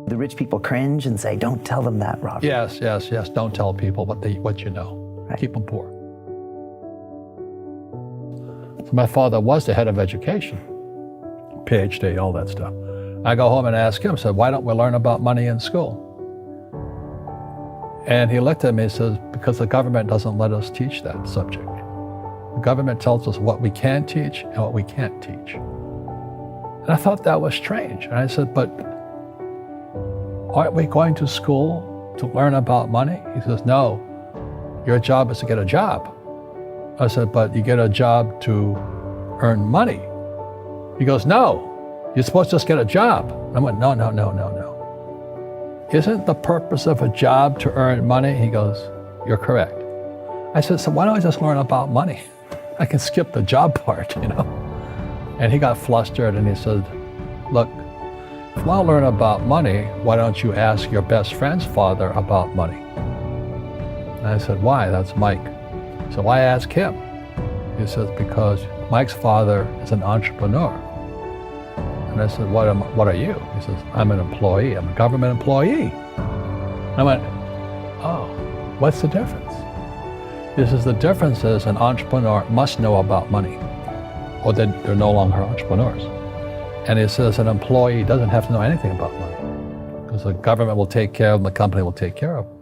The rich people cringe and say, don't tell them that, Robert. Yes. Don't tell people what you know. Right. Keep them poor. So my father was the head of education, PhD, all that stuff. I go home and ask him, said, why don't we learn about money in school? And he looked at me and says, because the government doesn't let us teach that subject. The government tells us what we can teach and what we can't teach. And I thought that was strange. And I said, but aren't we going to school to learn about money? He says, no, your job is to get a job. I said, but you get a job to earn money. He goes, no, you're supposed to just get a job. I went, no. Isn't the purpose of a job to earn money? He goes, you're correct. I said, so why don't I just learn about money? I can skip the job part, you know? And he got flustered and he said, look, if you want to learn about money, why don't you ask your best friend's father about money? And I said, why? That's Mike. So why ask him? He says, because Mike's father is an entrepreneur. And I said, what are you? He says, I'm an employee. I'm a government employee. And I went, oh, what's the difference? He says, the difference is an entrepreneur must know about money, or they're no longer entrepreneurs. And he says, an employee doesn't have to know anything about money, because the government will take care of them, the company will take care of them.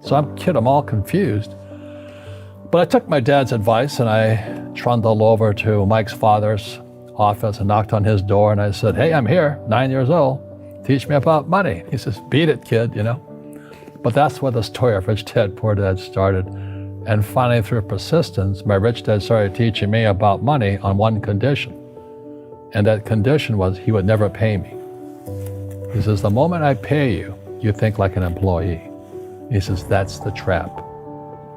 So I'm all confused. But I took my dad's advice and I trundled over to Mike's father's office and knocked on his door and I said, hey, I'm here, 9 years old. Teach me about money. He says, beat it, kid, you know. But that's where the story of Rich Dad, Poor Dad started. And finally, through persistence, my rich dad started teaching me about money on one condition. And that condition was he would never pay me. He says, the moment I pay you, you think like an employee. He says, that's the trap.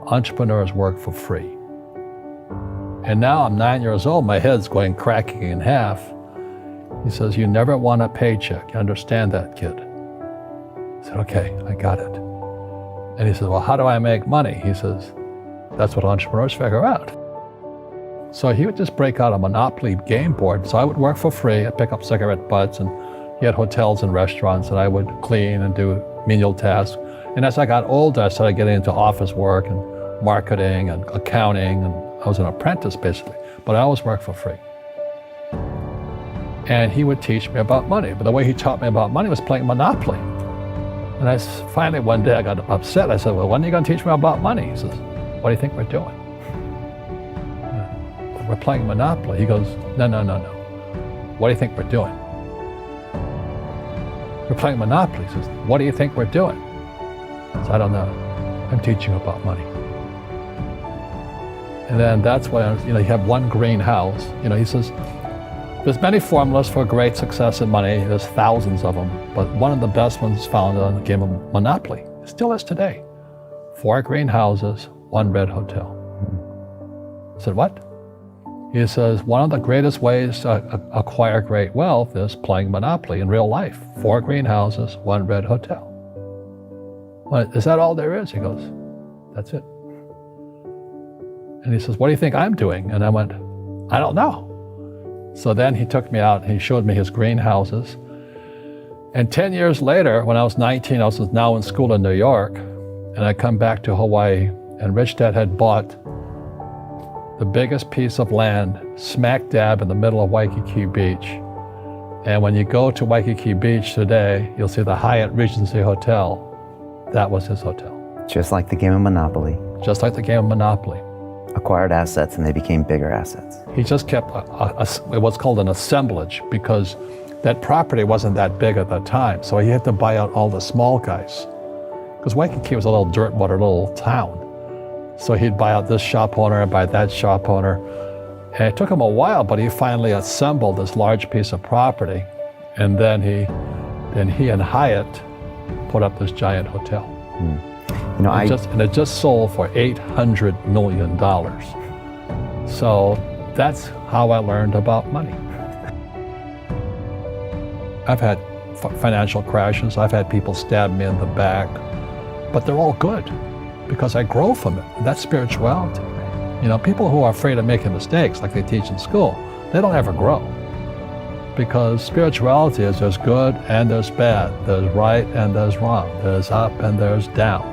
Entrepreneurs work for free. And now I'm 9 years old, my head's going cracking in half. He says, you never want a paycheck. You understand that, kid? I said, okay, I got it. And he says, well, how do I make money? He says, that's what entrepreneurs figure out. So he would just break out a Monopoly game board. So I would work for free. I'd pick up cigarette butts, and he had hotels and restaurants, and I would clean and do menial tasks. And as I got older, I started getting into office work and marketing and accounting, and I was an apprentice basically, but I always worked for free. And he would teach me about money, but the way he taught me about money was playing Monopoly. And finally one day I got upset. I said, well, when are you going to teach me about money? He says, what do you think we're doing? We're playing Monopoly. He goes, no. What do you think we're doing? We're playing Monopoly. He says, what do you think we're doing? I said, I don't know. I'm teaching about money. And then that's when, you have one greenhouse. He says, there's many formulas for great success in money. There's thousands of them, but one of the best ones is found on the game of Monopoly. It still is today. 4 greenhouses, 1 red hotel. I said, what? He says, one of the greatest ways to acquire great wealth is playing Monopoly in real life. 4 greenhouses, 1 red hotel. Well, is that all there is? He goes, that's it. And he says, what do you think I'm doing? And I went, I don't know. So then he took me out and he showed me his greenhouses. And 10 years later, when I was 19, I was now in school in New York, and I come back to Hawaii, and Rich Dad had bought the biggest piece of land smack dab in the middle of Waikiki Beach. And when you go to Waikiki Beach today, you'll see the Hyatt Regency Hotel. That was his hotel. Just like the game of Monopoly. Just like the game of Monopoly. Acquired assets and they became bigger assets. He just kept what's called an assemblage, because that property wasn't that big at the time. So he had to buy out all the small guys. Because Waikiki was a little dirtwater little town. So he'd buy out this shop owner and buy that shop owner. And it took him a while, but he finally assembled this large piece of property. And then he and Hyatt put up this giant hotel. And it just sold for $800 million. So that's how I learned about money. I've had financial crashes. I've had people stab me in the back, but they're all good because I grow from it. That's spirituality. People who are afraid of making mistakes, like they teach in school, they don't ever grow because spirituality is there's good and there's bad, there's right and there's wrong, there's up and there's down.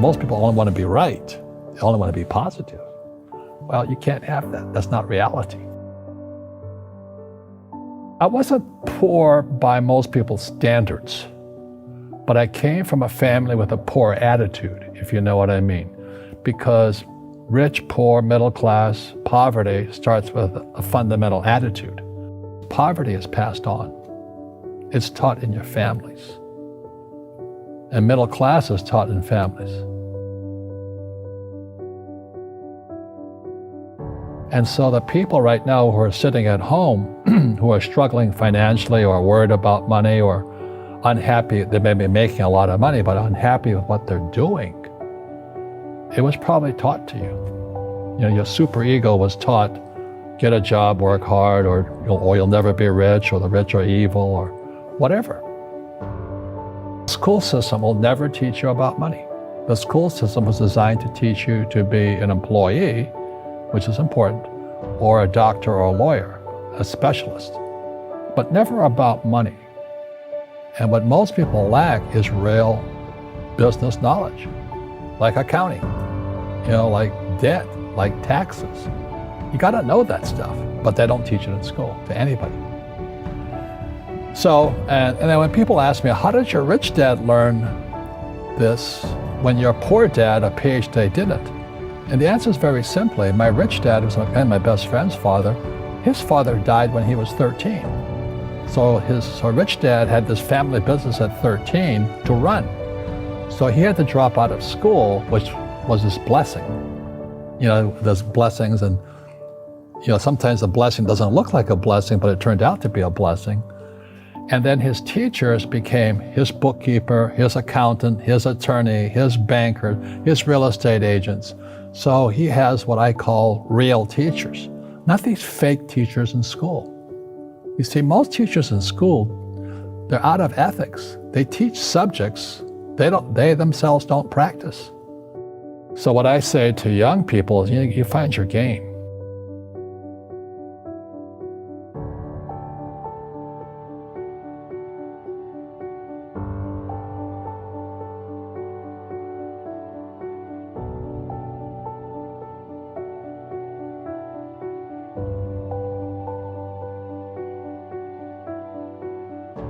Most people only want to be right, they only want to be positive. Well, you can't have that. That's not reality. I wasn't poor by most people's standards, but I came from a family with a poor attitude, if you know what I mean. Because rich, poor, middle class, poverty starts with a fundamental attitude. Poverty is passed on. It's taught in your families. And middle class is taught in families. And so the people right now who are sitting at home, who are struggling financially or worried about money or unhappy, they may be making a lot of money, but unhappy with what they're doing, it was probably taught to you. You know, your superego was taught, get a job, work hard, or you'll never be rich, or the rich are evil, or whatever. The school system will never teach you about money. The school system was designed to teach you to be an employee, which is important, or a doctor or a lawyer, a specialist, but never about money. And what most people lack is real business knowledge, like accounting, like debt, like taxes. You gotta know that stuff, but they don't teach it in school to anybody. So, and then when people ask me, how did your rich dad learn this when your poor dad, a PhD, didn't? And the answer is very simply, my rich dad was my best friend's father. His father died when he was 13. So his rich dad had this family business at 13 to run. So he had to drop out of school, which was his blessing. There's blessings, and sometimes the blessing doesn't look like a blessing, but it turned out to be a blessing. And then his teachers became his bookkeeper, his accountant, his attorney, his banker, his real estate agents. So he has what I call real teachers, not these fake teachers in school. You see, most teachers in school, they're out of ethics. They teach subjects they themselves don't practice. So what I say to young people is, you find your game.